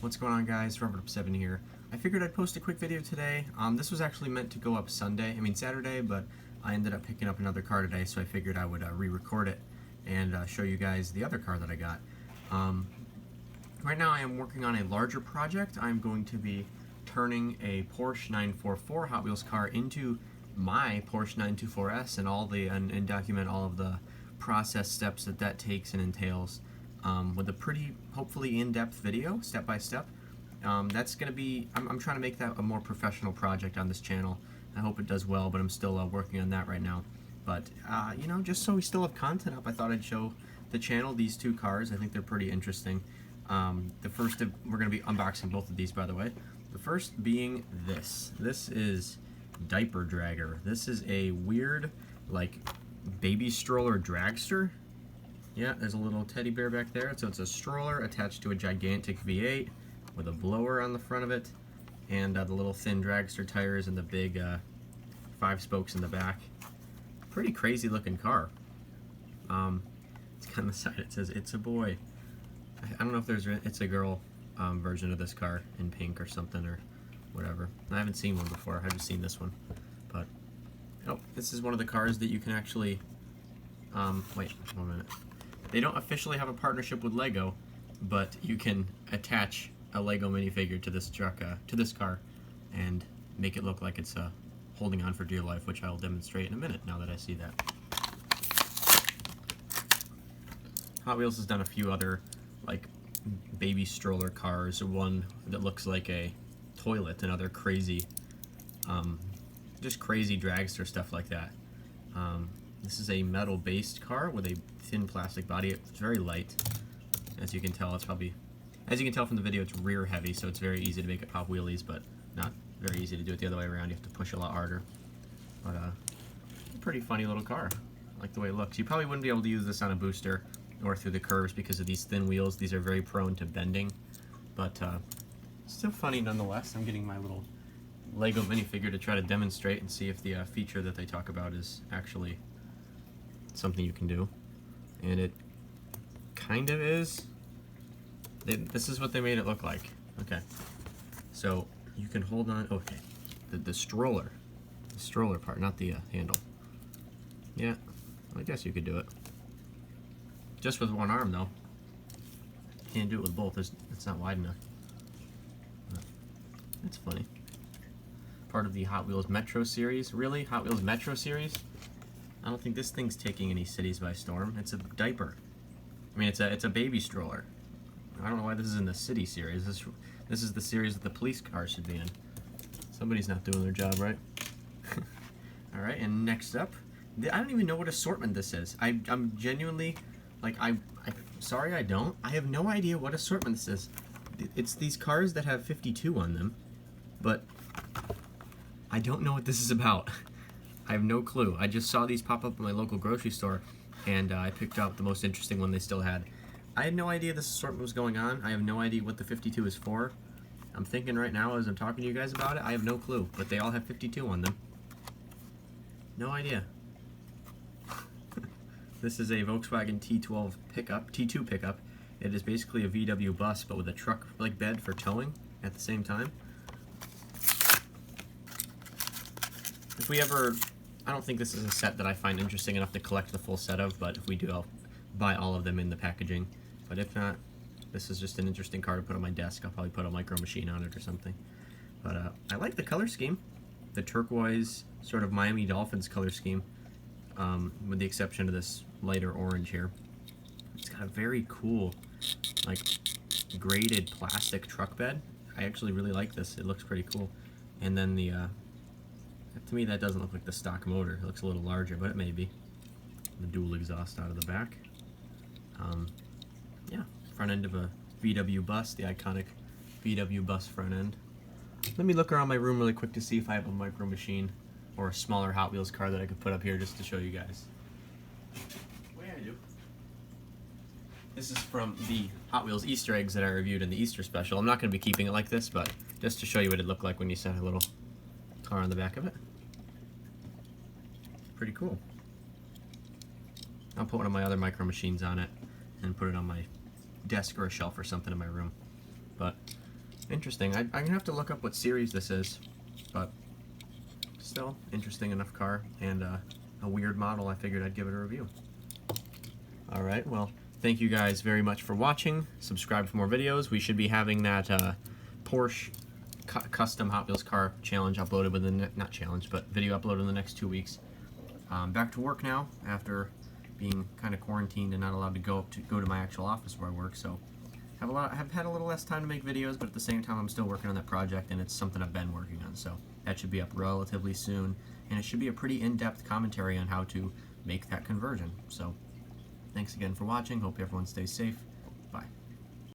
What's going on, guys? Robert7 here. I figured I'd post a quick video today. This was actually meant to go up Saturday, but I ended up picking up another car today, so I figured I would re-record it and show you guys the other car that I got. Right now I am working on a larger project. I'm going to be turning a Porsche 944 Hot Wheels car into my Porsche 924S and document all of the process steps that takes and entails. With a pretty, hopefully in-depth video, step-by-step. That's going to be, I'm trying to make that a more professional project on this channel. I hope it does well, but I'm still working on that right now. But, you know, just so we still have content up, I thought I'd show the channel these two cars. I think they're pretty interesting. The first, we're going to be unboxing both of these, by the way. The first being this. This is Diaper Dragger. This is a weird, like, baby stroller dragster. Yeah, there's a little teddy bear back there. So it's a stroller attached to a gigantic V8 with a blower on the front of it, and the little thin dragster tires and the big 5 spokes in the back. Pretty crazy looking car. It's kind of the side. It says "It's a boy." I don't know if it's a girl version of this car in pink or something or whatever. I haven't seen one before. I've just seen this one. But oh, this is one of the cars that you can actually. Wait, 1 minute. They don't officially have a partnership with Lego, but you can attach a Lego minifigure to this truck, to this car, and make it look like it's holding on for dear life, which I'll demonstrate in a minute now that I see that. Hot Wheels has done a few other, like, baby stroller cars. One that looks like a toilet, and other crazy, just crazy dragster stuff like that. This is a metal-based car with a thin plastic body. It's very light. As you can tell, from the video, it's rear heavy, so it's very easy to make it pop wheelies, but not very easy to do it the other way around. You have to push a lot harder. But it's a pretty funny little car. I like the way it looks. You probably wouldn't be able to use this on a booster or through the curves because of these thin wheels. These are very prone to bending, but still funny nonetheless. I'm getting my little Lego minifigure to try to demonstrate and see if the feature that they talk about is actually something you can do, and it kind of is. This is what they made it look like. Okay, so you can hold on. Okay, the stroller part, not the handle. Yeah, I guess you could do it just with one arm though. Can't do it with both. It's not wide enough. That's funny. Part of the Hot Wheels Metro series. Really, Hot Wheels Metro series? I don't think this thing's taking any cities by storm. It's a diaper. I mean, it's a baby stroller. I don't know why this is in the city series. This is the series that the police cars should be in. Somebody's not doing their job right. All right, and next up, I don't even know what assortment this is. I'm genuinely, like, I'm sorry I don't. I have no idea what assortment this is. It's these cars that have 52 on them, but I don't know what this is about. I have no clue. I just saw these pop up in my local grocery store, and I picked out the most interesting one they still had. I had no idea this assortment was going on. I have no idea what the 52 is for. I'm thinking right now as I'm talking to you guys about it, I have no clue, but they all have 52 on them. No idea. This is a Volkswagen T2 pickup. It is basically a VW bus, but with a truck-like bed for towing at the same time. If we ever, I don't think this is a set that I find interesting enough to collect the full set of, but if we do, I'll buy all of them in the packaging. But if not, this is just an interesting car to put on my desk. I'll probably put a micro machine on it or something. But I like the color scheme. The turquoise, sort of Miami Dolphins color scheme, with the exception of this lighter orange here. It's got a very cool, like, graded plastic truck bed. I actually really like this. It looks pretty cool. And then the, to me that doesn't look like the stock motor. It looks a little larger, but it may be. The dual exhaust out of the back. Yeah, front end of a VW bus, the iconic VW bus front end. Let me look around my room really quick to see if I have a micro machine or a smaller Hot Wheels car that I could put up here just to show you guys. Oh yeah, I do. This is from the Hot Wheels Easter eggs that I reviewed in the Easter special. I'm not going to be keeping it like this, but just to show you what it looked like when you set a little car on the back of it. Pretty cool. I'll put one of my other micro machines on it and put it on my desk or a shelf or something in my room. But Interesting. I'm gonna have to look up what series this is, but still interesting enough car, and a weird model. I figured I'd give it a review. All right, well, thank you guys very much for watching. Subscribe for more videos. We should be having that Porsche custom Hot Wheels car challenge uploaded within, not challenge, but video uploaded in the next 2 weeks. Back to work now after being kind of quarantined and not allowed to go to my actual office where I work. So have had a little less time to make videos, but at the same time I'm still working on that project, and it's something I've been working on. So that should be up relatively soon, and it should be a pretty in-depth commentary on how to make that conversion. So thanks again for watching. Hope everyone stays safe. Bye.